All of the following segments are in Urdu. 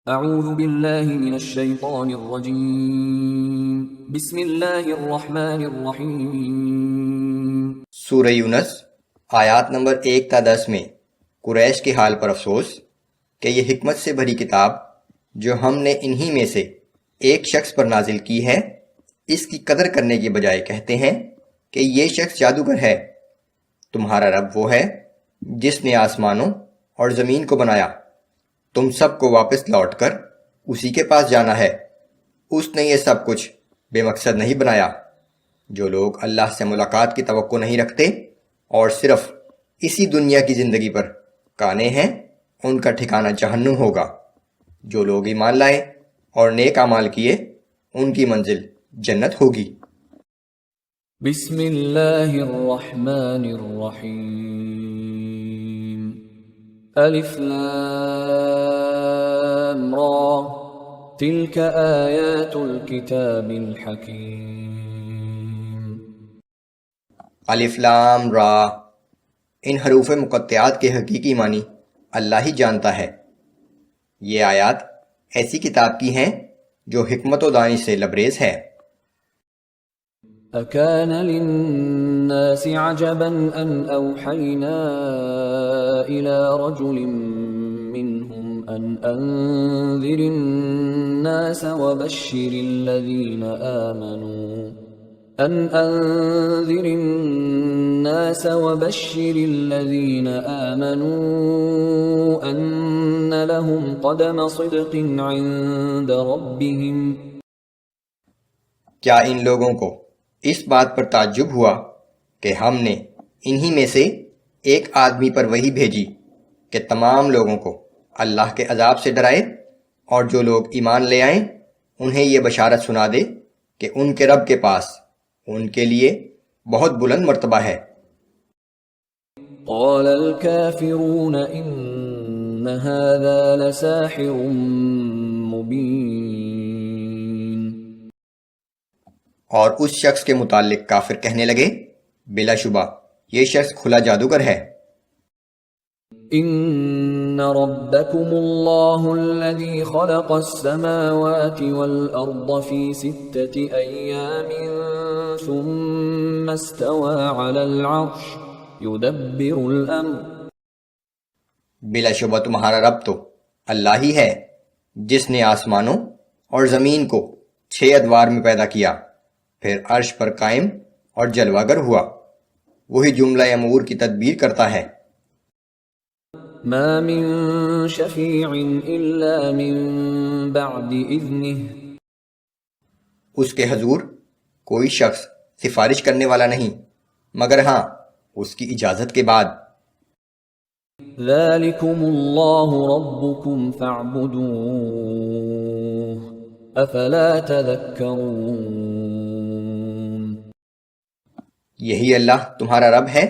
اعوذ باللہ من الشیطان الرجیم بسم اللہ الرحمن الرحیم۔ سورہ یونس آیات نمبر 1 تا 10 میں قریش کے حال پر افسوس کہ یہ حکمت سے بھری کتاب جو ہم نے انہی میں سے ایک شخص پر نازل کی ہے، اس کی قدر کرنے کے بجائے کہتے ہیں کہ یہ شخص جادوگر ہے۔ تمہارا رب وہ ہے جس نے آسمانوں اور زمین کو بنایا، تم سب کو واپس لوٹ کر اسی کے پاس جانا ہے۔ اس نے یہ سب کچھ بے مقصد نہیں بنایا۔ جو لوگ اللہ سے ملاقات کی توقع نہیں رکھتے اور صرف اسی دنیا کی زندگی پر کانے ہیں، ان کا ٹھکانہ جہنم ہوگا۔ جو لوگ ایمان لائے اور نیک اعمال کیے، ان کی منزل جنت ہوگی۔ بسم اللہ الرحمن الرحیم۔ الف لام را تلک آیات الکتاب الحکیم۔ الف لام را، ان حروف مقطعات کے حقیقی معنی اللہ ہی جانتا ہے۔ یہ آیات ایسی کتاب کی ہیں جو حکمت و دانش سے لبریز ہے۔ اکان للناس عجبا ان اوحینا الى رجل منهم ان انذر الناس وبشر الذین آمنوا ان لهم قدم صدق عند ربهم۔ کیا ان لوگوں کو اس بات پر تعجب ہوا کہ ہم نے انہی میں سے ایک آدمی پر وحی بھیجی کہ تمام لوگوں کو اللہ کے عذاب سے ڈرائے، اور جو لوگ ایمان لے آئیں انہیں یہ بشارت سنا دے کہ ان کے رب کے پاس ان کے لیے بہت بلند مرتبہ ہے۔ قال الكافرون ان هذا لساحر مبین۔ اور اس شخص کے متعلق کافر کہنے لگے، بلا شبہ یہ شخص کھلا جادوگر ہے۔ ان ربکم اللہ الذی خلق السماوات والارض فی 6 ایام ثم استوى علی العرش یدبر الامر۔ بلا شبہ تمہارا رب تو اللہ ہی ہے جس نے آسمانوں اور زمین کو 6 ادوار میں پیدا کیا، پھر عرش پر قائم اور جلوہ گر ہوا۔ وہی جملہ امور کی تدبیر کرتا ہے۔ ما من شفیع الا من بعد اذنہ۔ اس کے حضور کوئی شخص سفارش کرنے والا نہیں مگر ہاں اس کی اجازت کے بعد۔ ذالکم اللہ ربکم فاعبدوہ افلا تذکرون۔ یہی اللہ تمہارا رب ہے،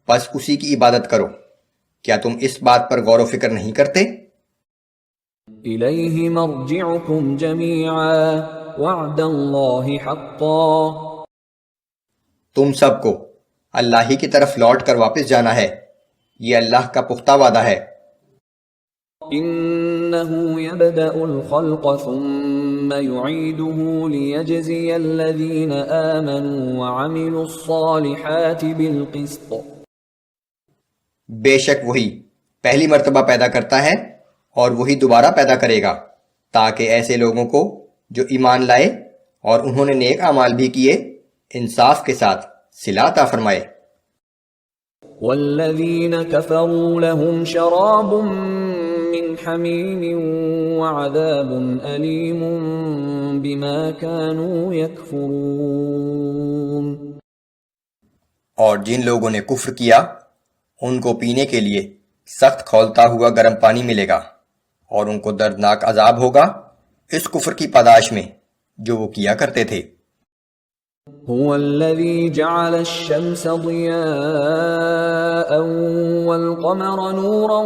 پس اسی کی عبادت کرو، کیا تم اس بات پر غور و فکر نہیں کرتے؟ الیہ مرجعکم جمیعا وعد اللہ حقا۔ تم سب کو اللہ ہی کی طرف لوٹ کر واپس جانا ہے، یہ اللہ کا پختہ وعدہ ہے۔ انہ یبدأ الخلق ثم یعیدہ لیجزی الذین آمنوا وعملوا الصالحات بالقسط۔ بے شک وہی پہلی مرتبہ پیدا کرتا ہے اور وہی دوبارہ پیدا کرے گا، تاکہ ایسے لوگوں کو جو ایمان لائے اور انہوں نے نیک اعمال بھی کیے انصاف کے ساتھ صلہ عطا فرمائے۔ والذین کفروا لهم شراب من حمیم وعذاب علیم بما كانوا یکفرون۔ اور جن لوگوں نے کفر کیا ان کو پینے کے لیے سخت کھولتا ہوا گرم پانی ملے گا، اور ان کو دردناک عذاب ہوگا اس کفر کی پاداش میں جو وہ کیا کرتے تھے۔ هو الذي جعل الشمس ضياء والقمر نورا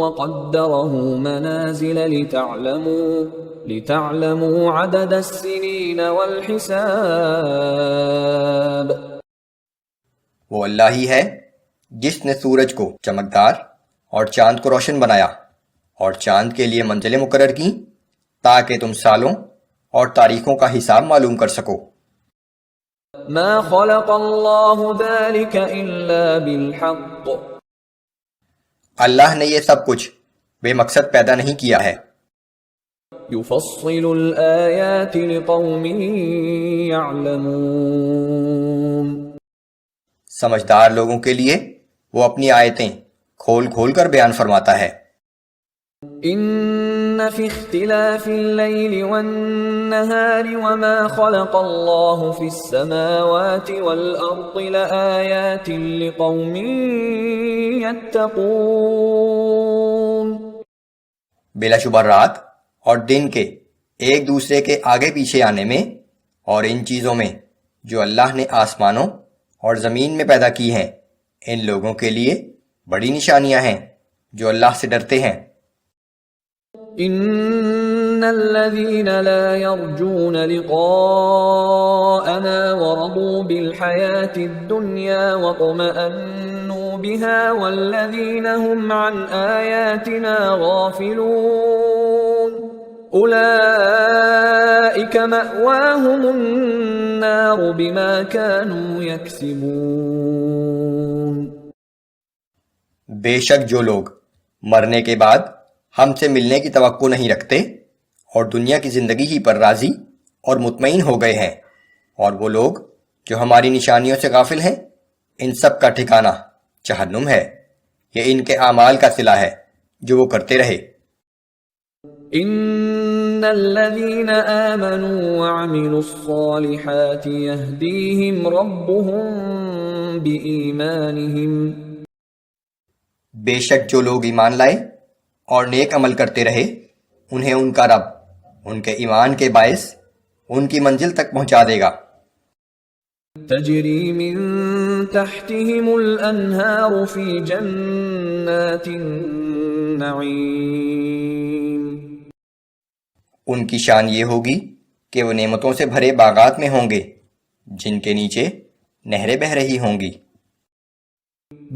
وقدره منازل لتعلموا عدد السنين والحساب۔ وہ اللہ ہی ہے جس نے سورج کو چمکدار اور چاند کو روشن بنایا، اور چاند کے لیے منزلیں مقرر کیں تاکہ تم سالوں اور تاریخوں کا حساب معلوم کر سکو۔ ما خلق اللہ ذلك الا بالحق اللہ نے یہ سب کچھ بے مقصد پیدا نہیں کیا ہے۔ يفصل الآيات لقوم يعلمون سمجھدار لوگوں کے لیے وہ اپنی آیتیں کھول کھول کر بیان فرماتا ہے۔ ان في اختلاف الليل والنهار وما خلق الله في السماوات والأرض لآيات لقوم يتقون بلا شبہ رات اور دن کے ایک دوسرے کے آگے پیچھے آنے میں اور ان چیزوں میں جو اللہ نے آسمانوں اور زمین میں پیدا کی ہیں ان لوگوں کے لیے بڑی نشانیاں ہیں جو اللہ سے ڈرتے ہیں۔ ان الذين لا يرجون لقاءنا ورضوا بالحياة الدنيا واطمأنوا بها والذين هم عن آياتنا غافلون أولئك مأواهم النار بما كانوا يكسبون بے شک جو لوگ مرنے کے بعد ہم سے ملنے کی توقع نہیں رکھتے اور دنیا کی زندگی ہی پر راضی اور مطمئن ہو گئے ہیں، اور وہ لوگ جو ہماری نشانیوں سے غافل ہیں ان سب کا ٹھکانہ جہنم ہے، یہ ان کے اعمال کا صلہ ہے جو وہ کرتے رہے۔ ان الذين آمنوا وعملوا الصالحات يهديهم ربهم بإيمانهم بے شک جو لوگ ایمان لائے اور نیک عمل کرتے رہے انہیں ان کا رب ان کے ایمان کے باعث ان کی منزل تک پہنچا دے گا۔ تجری من تحتهم الانہار فی جنات النعیم ان کی شان یہ ہوگی کہ وہ نعمتوں سے بھرے باغات میں ہوں گے جن کے نیچے نہریں بہہ رہی ہوں گی۔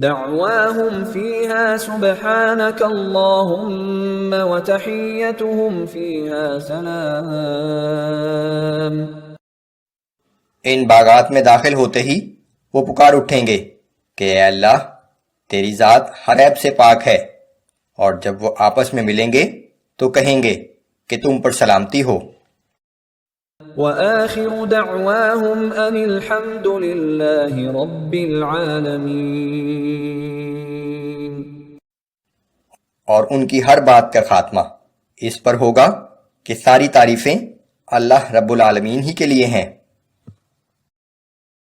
دعواهم فيها سبحانك اللهم وتحيتهم فيها سلام ان باغات میں داخل ہوتے ہی وہ پکار اٹھیں گے کہ اے اللہ تیری ذات ہر عیب سے پاک ہے، اور جب وہ آپس میں ملیں گے تو کہیں گے کہ تم پر سلامتی ہو۔ وآخر دعواهم ان الحمد للہ رب العالمین اور ان کی ہر بات کا خاتمہ اس پر ہوگا کہ ساری تعریفیں اللہ رب العالمین ہی کے لیے ہیں۔